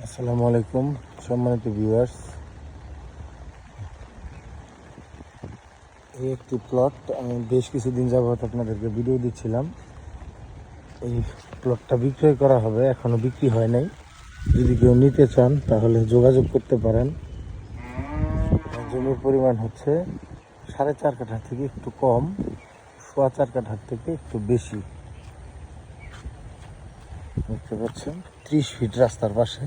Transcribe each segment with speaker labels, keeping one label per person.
Speaker 1: আসসালামু আলাইকুম সম্মানিত ভিউয়ার্স। এই একটি প্লট আমি বেশ কিছুদিন যাবত আপনাদেরকে ভিডিও দিচ্ছিলাম। এই প্লটটা বিক্রয় করা হবে, এখনো বিক্রি হয় নাই। যদি কেউ নিতে চান তাহলে যোগাযোগ করতে পারেন। জমির পরিমাণ হচ্ছে 4.5 কাঠা থেকে একটু কম, 4.25 কাঠার থেকে একটু বেশি। দেখতে পাচ্ছেন 30 ফিট রাস্তার পাশে,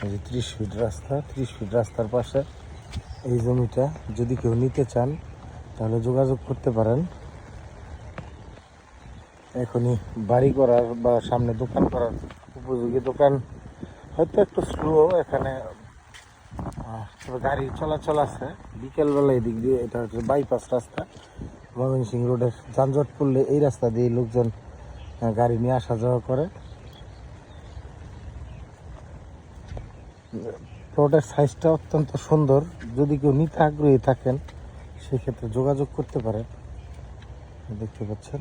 Speaker 1: এই যে 30 ফিট রাস্তা, 30 ফিট রাস্তার পাশে এই জমিটা। যদি কেউ নিতে চান তাহলে যোগাযোগ করতে পারেন। এখনই বাড়ি করার বা সামনে দোকান করার উপযোগী। দোকান হয়তো একটু স্লো এখানে, তবে গাড়ি চলাচল আছে। বিকেলবেলা এদিক দিয়ে, এটা হচ্ছে বাইপাস রাস্তা, ময়মনসিংহ রোডের যানজট পড়লে এই রাস্তা দিয়ে লোকজন গাড়ি নিয়ে আসা যাওয়া করে। প্লটের সাইজটা অত্যন্ত সুন্দর। যদি কেউ নিতে আগ্রহী থাকেন সেক্ষেত্রে যোগাযোগ করতে পারেন। দেখতে পাচ্ছেন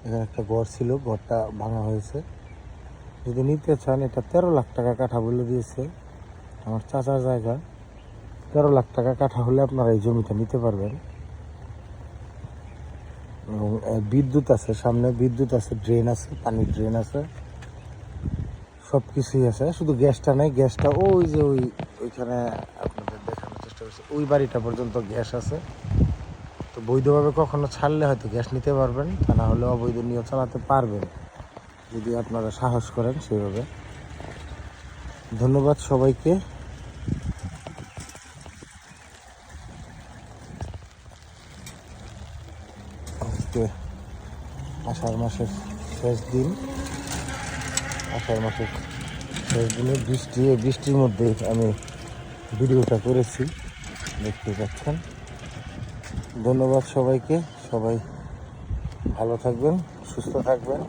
Speaker 1: এখানে একটা ঘর ছিল, ঘরটা ভাঙা হয়েছে। যদি নিতে চান, এটা 13 লাখ টাকা কাঠা বলে দিয়েছে আমার চাচার জায়গা। 13 লাখ টাকা কাঠা হলে আপনারা এই জমিটা নিতে পারবেন। এবং বিদ্যুৎ আছে, সামনে বিদ্যুৎ আছে, ড্রেন আছে, পানির ড্রেন আছে, সব কিছুই আছে। শুধু গ্যাসটা নেই, গ্যাসটা ওই যে ওইখানে আপনাদের দেখানোর চেষ্টা করছি, ওই বাড়িটা পর্যন্ত গ্যাস আছে। তো বৈধভাবে কখনো ছাড়লে হয়তো গ্যাস নিতে পারবেন, তা না হলে অবৈধ নিয়ে চালাতে পারবেন যদি আপনারা সাহস করেন সেভাবে। ধন্যবাদ সবাইকে। আজকে আষাঢ় মাসের শেষ দিন, আষাঢ় মাসের শেষ দিনে বৃষ্টির মধ্যে আমি ভিডিওটা করেছি, দেখতে পাচ্ছেন। ধন্যবাদ সবাইকে। সবাই ভালো থাকবেন, সুস্থ থাকবেন।